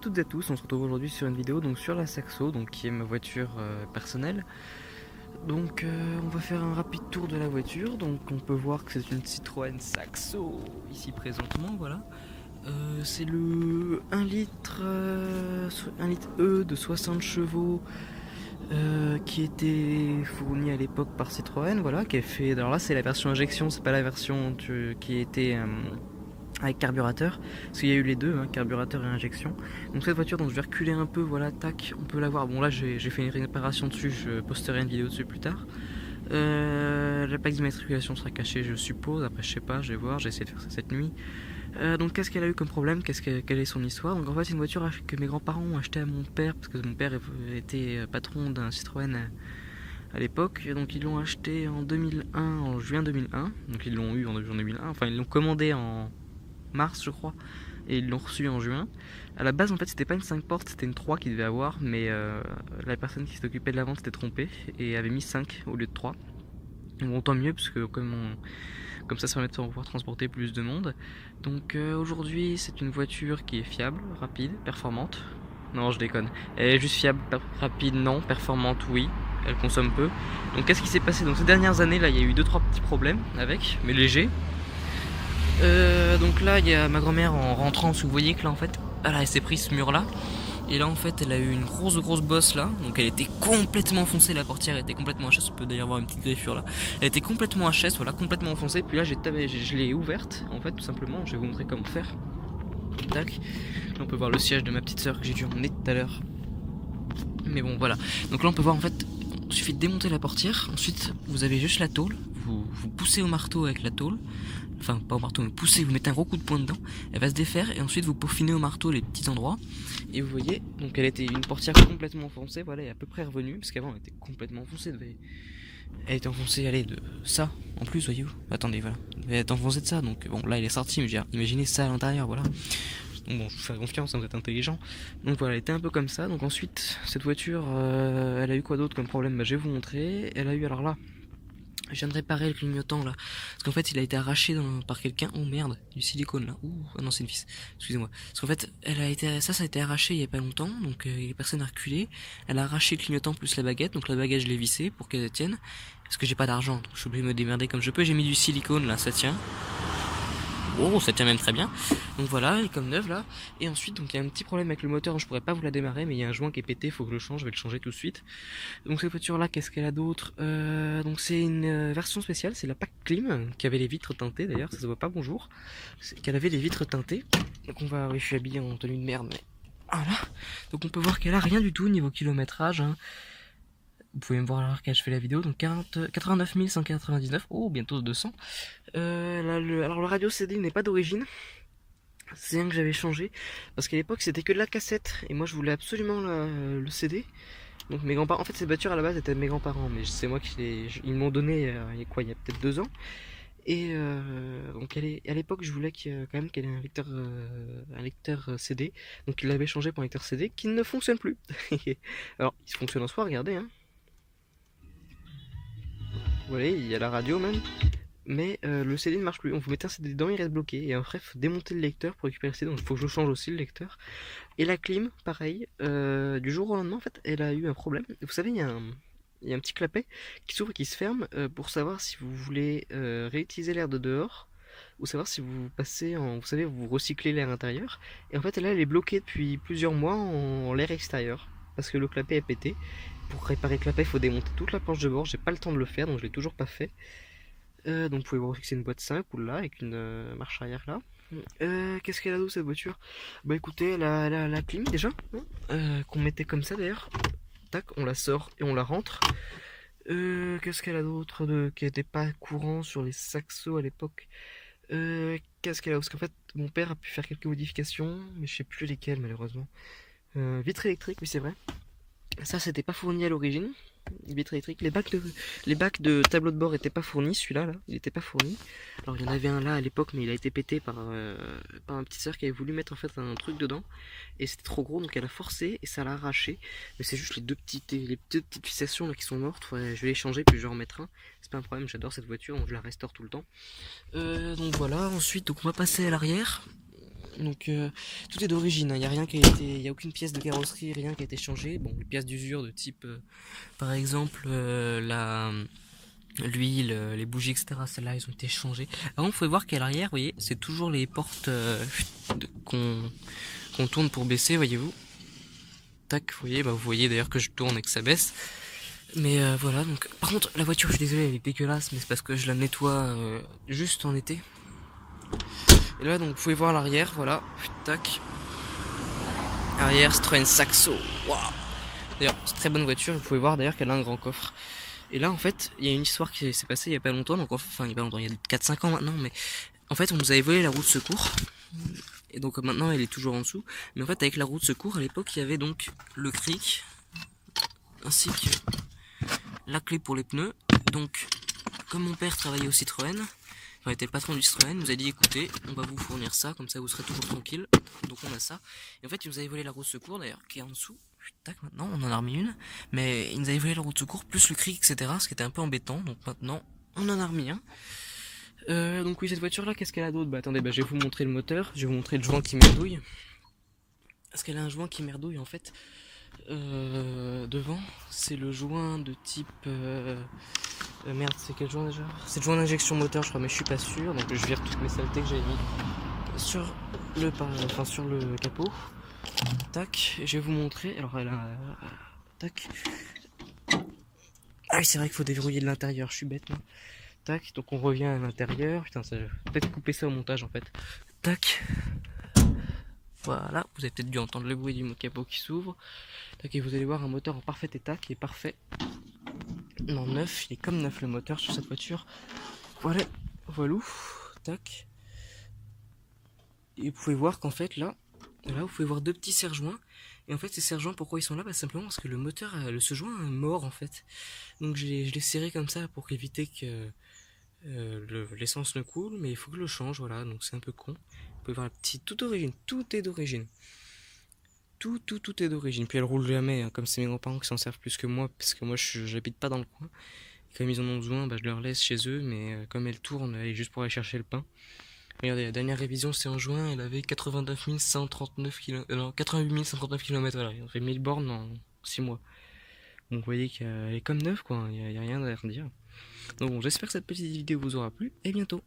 toutes et à tous, on se retrouve aujourd'hui sur une vidéo donc sur la Saxo, donc qui est ma voiture personnelle. Donc on va faire un rapide tour de la voiture. Donc on peut voir que c'est une Citroën Saxo ici présentement, voilà. C'est le 1 litre, 1 litre E de 60 chevaux qui était fourni à l'époque par Citroën, voilà, qui est fait. Alors là c'est la version injection, c'est pas la version qui était avec carburateur, parce qu'il y a eu les deux, hein, carburateur et injection. Donc cette voiture, donc je vais reculer un peu, voilà, tac, on peut la voir. Bon là j'ai fait une réparation dessus, je posterai une vidéo dessus plus tard. La plaque d'immatriculation sera cachée, je suppose. Après je sais pas, je vais voir, j'ai essayé de faire ça cette nuit. Donc qu'est-ce qu'elle a eu comme problème, quelle est son histoire? Donc en fait c'est une voiture que mes grands-parents ont acheté à mon père, parce que mon père était patron d'un Citroën à l'époque, donc ils l'ont acheté en 2001, en juin 2001, donc ils l'ont eu en juin 2001, enfin ils l'ont commandé en mars je crois, et ils l'ont reçu en juin. À la base en fait c'était pas une 5 portes, c'était une 3 qu'ils devaient avoir, mais la personne qui s'occupait de la vente s'était trompée et avait mis 5 au lieu de 3. Bon tant mieux parce que comme ça permet de pouvoir transporter plus de monde. Donc aujourd'hui c'est une voiture qui est fiable, rapide, performante. Non je déconne, elle est juste fiable, rapide non, performante oui, elle consomme peu. Donc qu'est-ce qui s'est passé? Donc ces dernières années là il y a eu 2-3 petits problèmes avec, mais légers. Donc là il y a ma grand-mère en rentrant, parce que vous voyez que là en fait elle s'est pris ce mur là. Et là en fait elle a eu une grosse bosse là. Donc elle était complètement enfoncée, la portière était complètement HS. On peut d'ailleurs voir une petite griffure là. Elle était complètement HS, voilà, complètement enfoncée. Puis là je l'ai ouverte en fait tout simplement. Je vais vous montrer comment faire. Tac. Là on peut voir le siège de ma petite soeur que j'ai dû emmener tout à l'heure. Mais bon voilà. Donc là on peut voir en fait, il suffit de démonter la portière. Ensuite vous avez juste la tôle. Vous poussez au marteau avec la tôle. Enfin pas au marteau mais poussez, vous mettez un gros coup de poing dedans, elle va se défaire et ensuite vous peaufinez au marteau les petits endroits et vous voyez, donc elle était une portière complètement enfoncée, voilà, elle est à peu près revenue parce qu'avant elle était complètement enfoncée, elle était enfoncée, allez, de ça en plus, voyez-vous, attendez, voilà, elle est enfoncée de ça, donc bon là elle est sortie, mais imaginez ça à l'intérieur, voilà. Donc bon, je vous fais confiance, vous êtes intelligent. Donc voilà, elle était un peu comme ça. Donc ensuite, cette voiture, elle a eu quoi d'autre comme problème? Bah, je vais vous montrer. Elle a eu, alors là, je viens de réparer le clignotant là. Parce qu'en fait il a été arraché par quelqu'un. Oh merde, du silicone là. Ouh, ah non c'est une vis. Excusez-moi. Parce qu'en fait ça a été arraché il y a pas longtemps. Donc personne n'a reculé. Elle a arraché le clignotant plus la baguette. Donc la baguette je l'ai vissée pour qu'elle tienne. Parce que j'ai pas d'argent. Donc je suis obligé de me démerder comme je peux. J'ai mis du silicone là, ça tient. Oh, ça tient même très bien. Donc voilà, elle est comme neuve là. Et ensuite, donc il y a un petit problème avec le moteur, je pourrais pas vous la démarrer, mais il y a un joint qui est pété, faut que je le change, je vais le changer tout de suite. Donc cette voiture là, qu'est-ce qu'elle a d'autre? Donc c'est une version spéciale, c'est la PAC Clim, qui avait les vitres teintées d'ailleurs, ça se voit pas bonjour. C'est qu'elle avait les vitres teintées. Donc on va, oui je suis habillé en tenue de merde, mais voilà. Donc on peut voir qu'elle a rien du tout niveau kilométrage, hein. Vous pouvez me voir alors quand je fais la vidéo, donc 89 199, oh bientôt 200. Alors le radio CD n'est pas d'origine, c'est un que j'avais changé, parce qu'à l'époque c'était que de la cassette, et moi je voulais absolument le CD. Donc mes grands-parents, en fait cette voiture à la base était de mes grands-parents, mais c'est moi ils m'ont donné il y a quoi, il y a peut-être 2 ans. Et donc à l'époque je voulais quand même qu'elle ait un lecteur CD, donc il l'avait changé pour un lecteur CD qui ne fonctionne plus. Alors il fonctionne en soi, regardez, hein. Vous voyez, il y a la radio même. Mais le CD ne marche plus. On vous mettez un CD dedans, il reste bloqué. Et après, il faut démonter le lecteur pour récupérer le CD. Donc il faut que je change aussi le lecteur. Et la clim, pareil. Du jour au lendemain, en fait, elle a eu un problème. Vous savez, il y a un petit clapet qui s'ouvre et qui se ferme pour savoir si vous voulez réutiliser l'air de dehors ou savoir si vous passez en. Vous savez, vous recyclez l'air intérieur. Et en fait, là, elle est bloquée depuis plusieurs mois en l'air extérieur. Parce que le clapet est pété. Pour réparer le clapet, il faut démonter toute la planche de bord. J'ai pas le temps de le faire, donc je l'ai toujours pas fait. Donc vous pouvez voir que c'est une boîte 5 ou là avec une marche arrière là. Qu'est-ce qu'elle a d'autre cette voiture? Bah écoutez, elle a la clim déjà, hein, qu'on mettait comme ça d'ailleurs. Tac, on la sort et on la rentre. Qu'est-ce qu'elle a d'autre qui n'était pas courant sur les Saxo à l'époque? Qu'est-ce qu'elle a? Parce qu'en fait mon père a pu faire quelques modifications, mais je sais plus lesquelles malheureusement. Vitre électrique, oui c'est vrai. Ça c'était pas fourni à l'origine. Vitre électrique. Les bacs de tableau de bord étaient pas fournis, celui-là, là, il était pas fourni. Alors il y en avait un là à l'époque, mais il a été pété par ma petite soeur qui avait voulu mettre en fait un truc dedans. Et c'était trop gros, donc elle a forcé et ça l'a arraché. Mais c'est juste les deux petites fixations là qui sont mortes. Ouais, je vais les changer puis je vais en remettre un. C'est pas un problème, j'adore cette voiture, donc je la restaure tout le temps. Donc voilà, ensuite donc on va passer à l'arrière. Donc tout est d'origine, il n'y a rien qui a été, il y a aucune pièce de carrosserie, rien qui a été changé. Bon, les pièces d'usure de type, par exemple, l'huile, les bougies, etc. Celles-là, ils ont été changées. Par contre, vous pouvez voir qu'à l'arrière, vous voyez, c'est toujours les portes qu'on tourne pour baisser, voyez-vous. Tac, vous voyez d'ailleurs que je tourne et que ça baisse. Mais voilà, donc par contre la voiture, je suis désolé, elle est dégueulasse, mais c'est parce que je la nettoie juste en été. Et là donc vous pouvez voir l'arrière, voilà, tac. Arrière Citroën Saxo, waouh. D'ailleurs, c'est une très bonne voiture, vous pouvez voir d'ailleurs qu'elle a un grand coffre. Et là en fait, il y a une histoire qui s'est passée il y a pas longtemps, donc enfin il y a pas longtemps, il y a 4-5 ans maintenant, mais en fait on nous avait volé la roue de secours. Et donc maintenant elle est toujours en dessous. Mais en fait avec la roue de secours, à l'époque il y avait donc le cric, ainsi que la clé pour les pneus. Donc, comme mon père travaillait au Citroën, enfin était le patron du Citroën, il nous a dit écoutez, on va vous fournir ça, comme ça vous serez toujours tranquille. Donc on a ça. Et en fait, il nous avait volé la roue de secours d'ailleurs, qui est en dessous. Tac, maintenant on en a remis une. Mais il nous avait volé la roue de secours, plus le cric, etc. Ce qui était un peu embêtant. Donc maintenant, on en a remis un. Donc oui, cette voiture là, qu'est-ce qu'elle a d'autre? Bah attendez, je vais vous montrer le moteur, je vais vous montrer le joint qui merdouille. Parce qu'elle a un joint qui merdouille en fait. Devant, c'est le joint de type. Merde, c'est quel joint déjà? C'est le joint d'injection moteur, je crois, mais je suis pas sûr. Donc je vire toutes mes saletés que j'avais mis sur sur le capot. Tac, je vais vous montrer. Alors elle a. Tac. Ah oui, c'est vrai qu'il faut déverrouiller de l'intérieur, je suis bête, moi. Tac, donc on revient à l'intérieur. Putain, ça peut-être couper ça au montage en fait. Tac. Voilà, vous avez peut-être dû entendre le bruit du capot qui s'ouvre. Tac, et vous allez voir un moteur en parfait état qui est parfait. Non, neuf, il est comme neuf le moteur sur cette voiture. Voilà, voilou, tac. Et vous pouvez voir qu'en fait là, vous pouvez voir deux petits serre-joints. Et en fait ces serre-joints, pourquoi ils sont là? Bah simplement parce que le moteur, ce joint est mort en fait. Donc je l'ai serré comme ça pour éviter que l'essence ne coule, mais il faut que je le change, voilà, donc c'est un peu con. Vous pouvez voir la petite, tout d'origine, tout est d'origine. Tout est d'origine. Puis elle roule jamais, hein, comme c'est mes grands-parents qui s'en servent plus que moi, parce que moi j'habite pas dans le coin. Et comme ils en ont besoin, je leur laisse chez eux, mais comme elle tourne, elle est juste pour aller chercher le pain. Regardez, la dernière révision c'est en juin, elle avait 89 139 km, non, 88 139 km, voilà, on fait 1000 bornes en 6 mois. Donc vous voyez qu'elle est comme neuve, quoi, y a rien à redire. Donc bon, j'espère que cette petite vidéo vous aura plu, et bientôt.